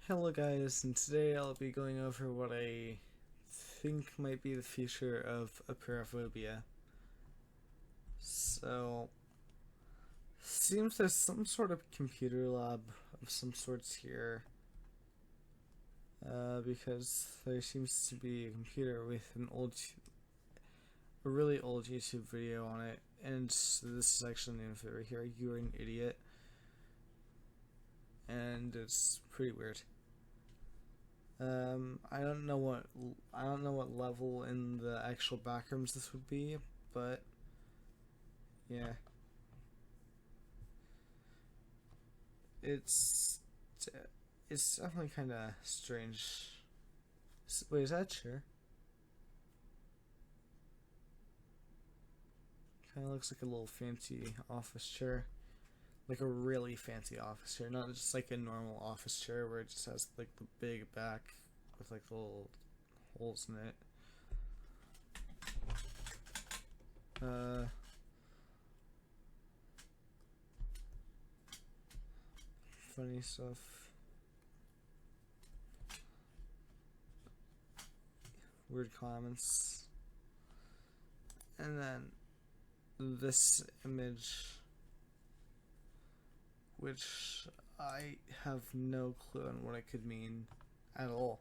Hello guys, and today I'll be going over what I think might be the future of Apeirophobia. So, seems there's some sort of computer lab of some sorts here. Because there seems to be a computer with a really old YouTube video on it, and this is actually the name of it right here, "You're an Idiot." And it's pretty weird. I don't know what level in the actual backrooms this would be, but yeah, it's definitely kind of strange. Wait, is that a chair? Kind of looks like a little fancy office chair, like a really fancy office chair, not just like a normal office chair where it just has like the big back with like little holes in it. Funny stuff. Weird comments. And then this image, which I have no clue on what it could mean at all.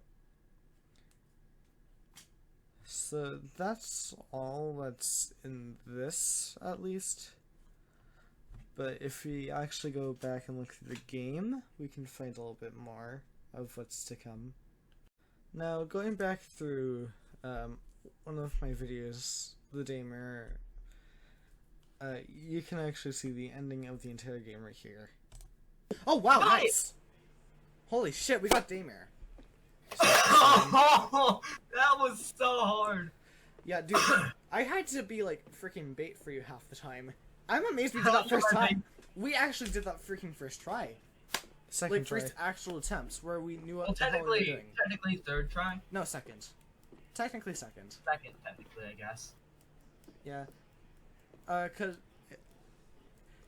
So that's all that's in this, at least. But if we actually go back and look through the game, we can find a little bit more of what's to come. Now, going back through one of my videos, the Daymare, you can actually see the ending of the entire game right here. Oh wow, nice! Holy shit, we got Daymare. Oh, that was so hard. Yeah, dude, I had to be like freaking bait for you half the time. I'm amazed we did that first time. We actually did that freaking first try. Second try. First actual attempts where we knew what the hell we were doing. Technically third try. No, second. Technically second. Second, technically, I guess. Yeah.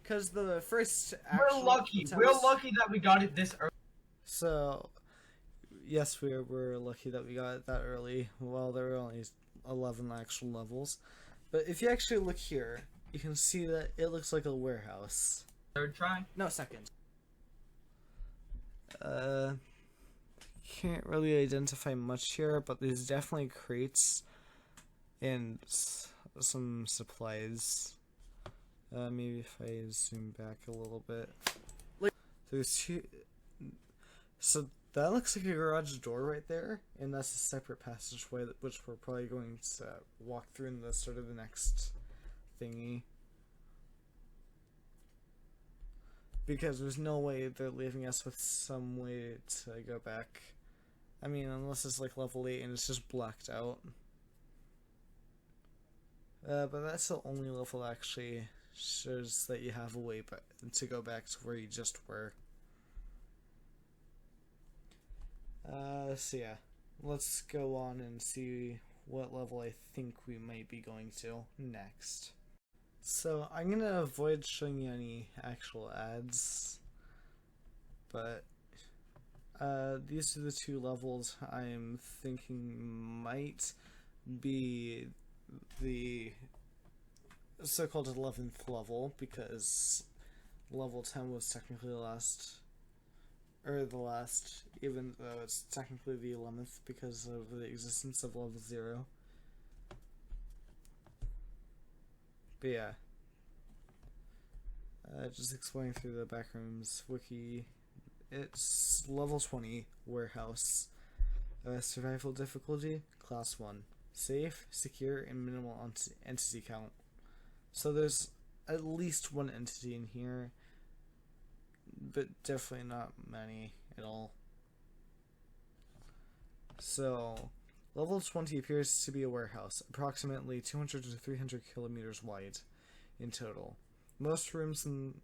Cause the first We're lucky. We're lucky that we got it this early. So, yes, we're lucky that we got it that early. Well, there were only 11 actual levels. But if you actually look here, you can see that it looks like a warehouse. Third try? No, second. Can't really identify much here, but there's definitely crates and some supplies. Maybe if I zoom back a little bit. Like, there's two. So that looks like a garage door right there, and that's a separate passageway which we're probably going to walk through in the start of the next thingy. Because there's no way they're leaving us with some way to go back. I mean, unless it's like level 8 and it's just blacked out. But that's the only level that actually shows that you have a way to go back to where you just were. So yeah, let's go on and see what level I think we might be going to next. So I'm gonna avoid showing you any actual ads, but these are the two levels I'm thinking might be the so-called 11th level, because level 10 was technically the last, even though it's technically the 11th because of the existence of level 0. But yeah, just exploring through the backrooms wiki. It's level 20 warehouse. Survival difficulty class 1. Safe, secure, and minimal entity count. So there's at least one entity in here, but definitely not many at all. So level 20 appears to be a warehouse, approximately 200 to 300 kilometers wide in total. Most rooms in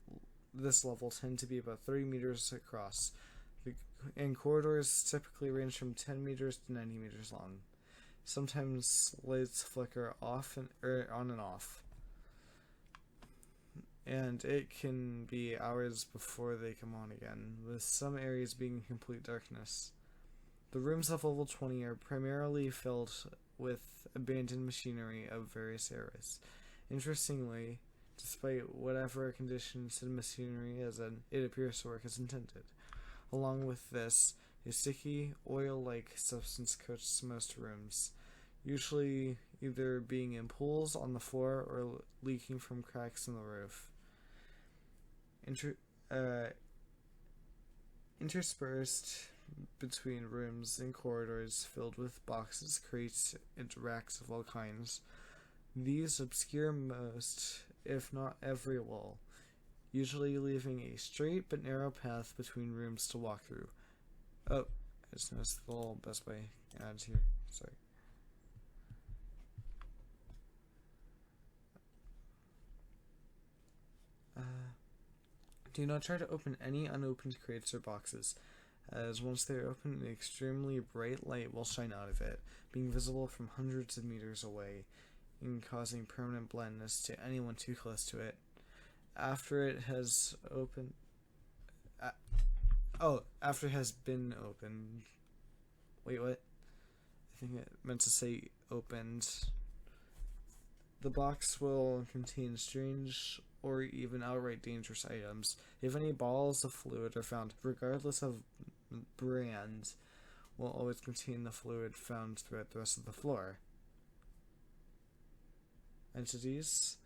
this level tend to be about 30 meters across, and corridors typically range from 10 meters to 90 meters long. Sometimes lights flicker on and off. and it can be hours before they come on again, with some areas being in complete darkness. The rooms of level 20 are primarily filled with abandoned machinery of various eras. Interestingly, despite whatever conditions the machinery is in, it appears to work as intended. Along with this, a sticky, oil-like substance coats most rooms, usually either being in pools on the floor or leaking from cracks in the roof. Interspersed between rooms and corridors filled with boxes, crates, and racks of all kinds. These obscure most, if not every wall, usually leaving a straight but narrow path between rooms to walk through. Oh, I just noticed the little Best Buy ads here. Sorry. Do not try to open any unopened crates or boxes, as once they are opened, an extremely bright light will shine out of it, being visible from hundreds of meters away, and causing permanent blindness to anyone too close to it. After it has opened... after it has been opened... Wait, what? I think it meant to say opened. The box will contain strange or even outright dangerous items. If any balls of fluid are found, regardless of brand, will always contain the fluid found throughout the rest of the floor. Entities.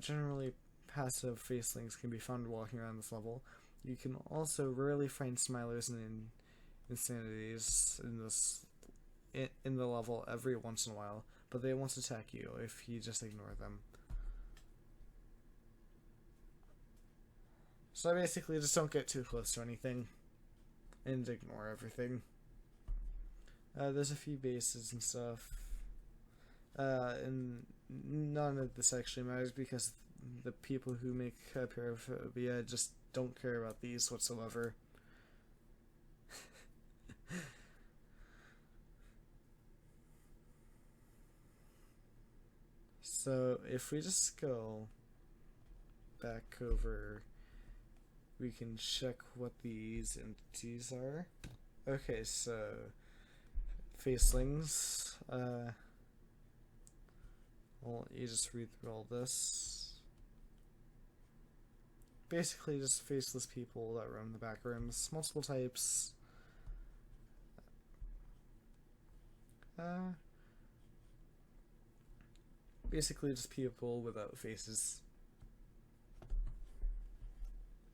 Generally, passive facelings can be found walking around this level. You can also rarely find smilers and insanities in the level every once in a while, but they won't attack you if you just ignore them. So basically, just don't get too close to anything, and ignore everything. There's a few bases and stuff, and none of this actually matters because the people who make Apeirophobia just don't care about these whatsoever. So if we just go back over, we can check what these entities are. Okay, so facelings. Well, you just read through all this. Basically, just faceless people that roam the back rooms. Multiple types. Basically, just people without faces.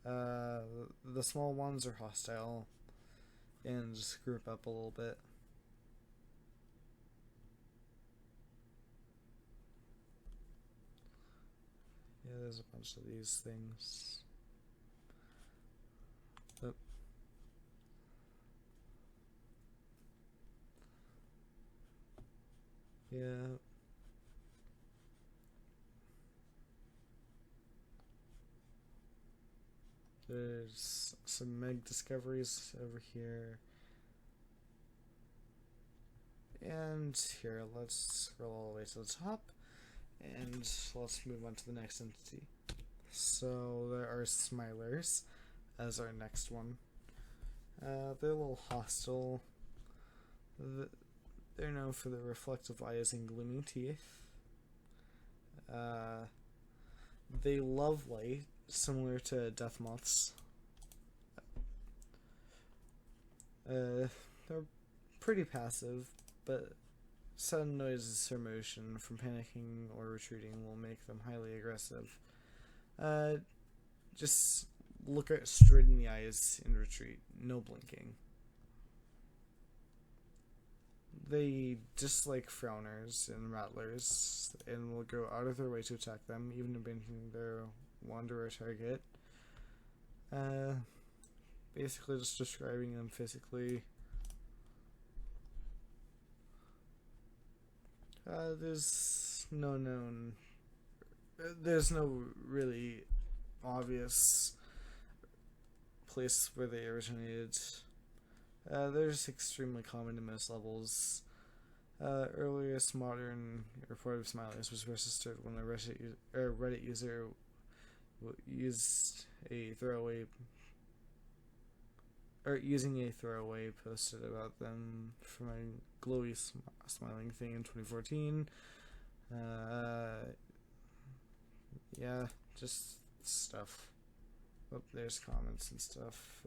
The small ones are hostile and just group up a little bit. Yeah, there's a bunch of these things. Oh. Yeah. There's some Meg discoveries over here. And here, let's scroll all the way to the top. And let's move on to the next entity. So there are Smilers as our next one. They're a little hostile. They're known for their reflective eyes and gloomy teeth. They love light, similar to death moths. They're pretty passive, but sudden noises or motion from panicking or retreating will make them highly aggressive. Just look at straight in the eyes and retreat, no blinking. They dislike frowners and rattlers and will go out of their way to attack them, even abandoning their wanderer target. Basically just describing them physically. There's no really obvious place where they originated. They're just extremely common to most levels. Earliest modern reported Smilers was registered when a Reddit user used a throwaway or using a throwaway posted about them for my glowy smiling thing in 2014. Yeah, just stuff. Oh, there's comments and stuff.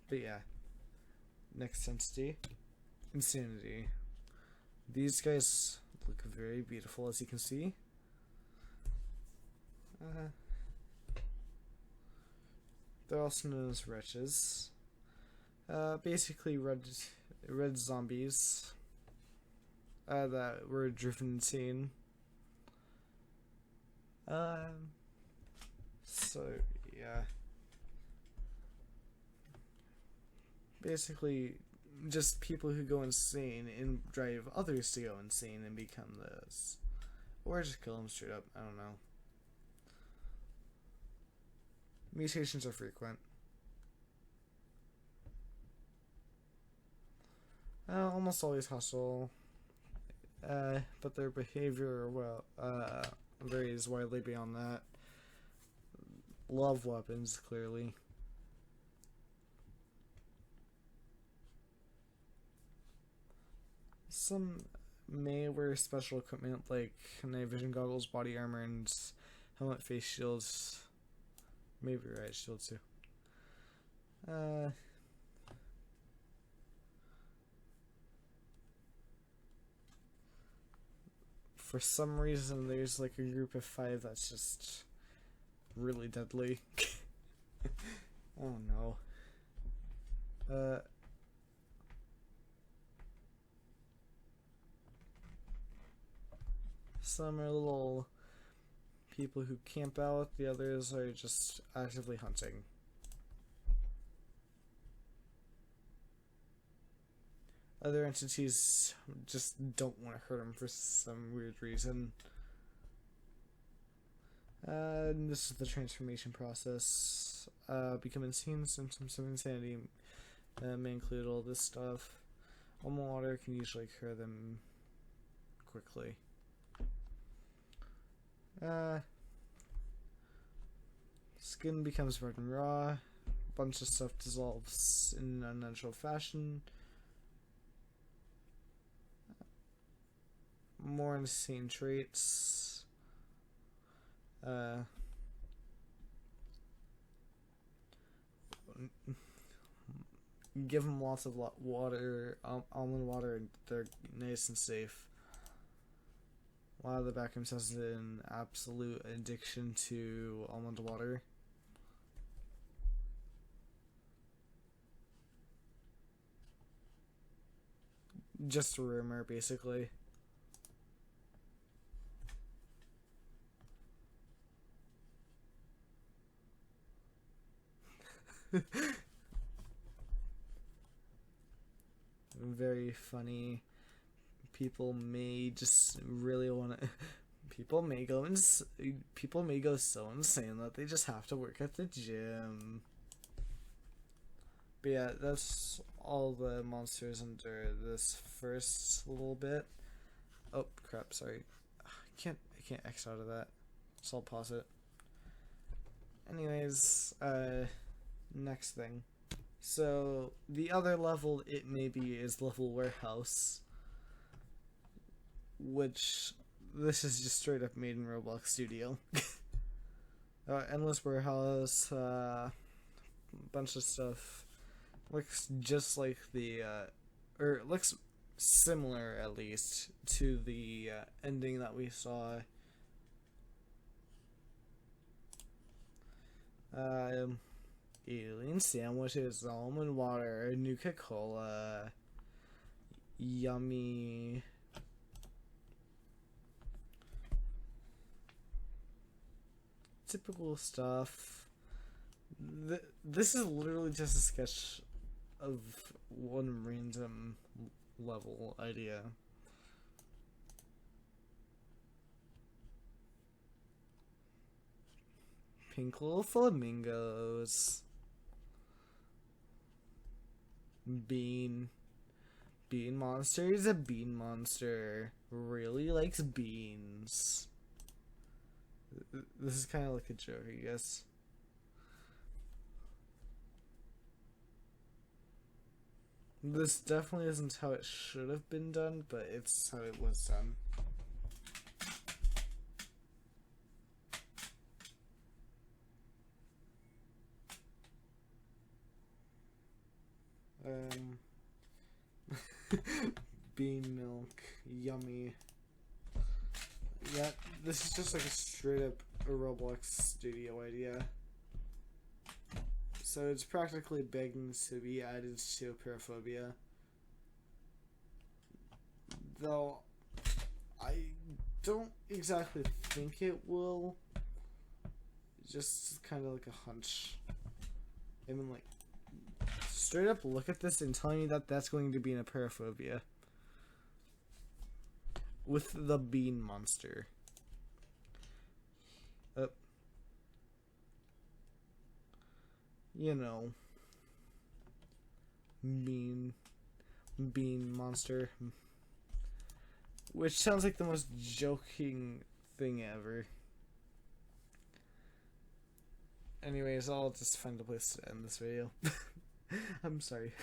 But yeah. Next entity, Insanity. These guys look very beautiful, as you can see. They're also known as wretches. Basically red zombies that were driven insane. So yeah, basically just people who go insane and drive others to go insane and become those, or just kill them straight up. I don't know. Mutations are frequent. Almost always hostile, but their behavior varies widely beyond that. Love weapons, clearly. Some may wear special equipment like night vision goggles, body armor, and helmet, face shields. Maybe riot shields too. For some reason, there's like a group of 5 that's just really deadly. Oh no. Some are little people who camp out, the others are just actively hunting. Other entities just don't want to hurt them for some weird reason. And this is the transformation process. Become insane. Symptoms of insanity may include all this stuff. Warm water can usually cure them quickly. Skin becomes red and raw. A bunch of stuff dissolves in an unnatural fashion. More insane traits. Give them lots of water, almond water, and they're nice and safe. A lot of the backrooms has an absolute addiction to almond water. Just a rumor, basically. Very funny. People may just really want to. People may go so insane that they just have to work at the gym. But yeah, that's all the monsters under this first little bit. Oh crap! Sorry, I can't X out of that, so I'll pause it. Anyways, next thing. So the other level it may be is level warehouse, which this is just straight up made in Roblox Studio. Endless warehouse, bunch of stuff. Looks just like the, or it looks similar at least to the ending that we saw. Alien sandwiches, almond water, Nuka-Cola, yummy. Typical stuff. This is literally just a sketch of one random level idea. Pink little flamingos. Bean monster is a bean monster. Really likes beans. This is kind of like a joke, I guess. This definitely isn't how it should have been done, but it's how it was done. Bean milk, yummy. Yeah, this is just like a straight up Roblox studio idea. So it's practically begging to be added to Apeirophobia. Though, I don't exactly think it will. Just kind of like a hunch. I mean, like, straight up look at this and tell me that that's going to be an Apeirophobia. With the bean monster. You know. Bean monster. Which sounds like the most joking thing ever. Anyways, I'll just find a place to end this video. I'm sorry.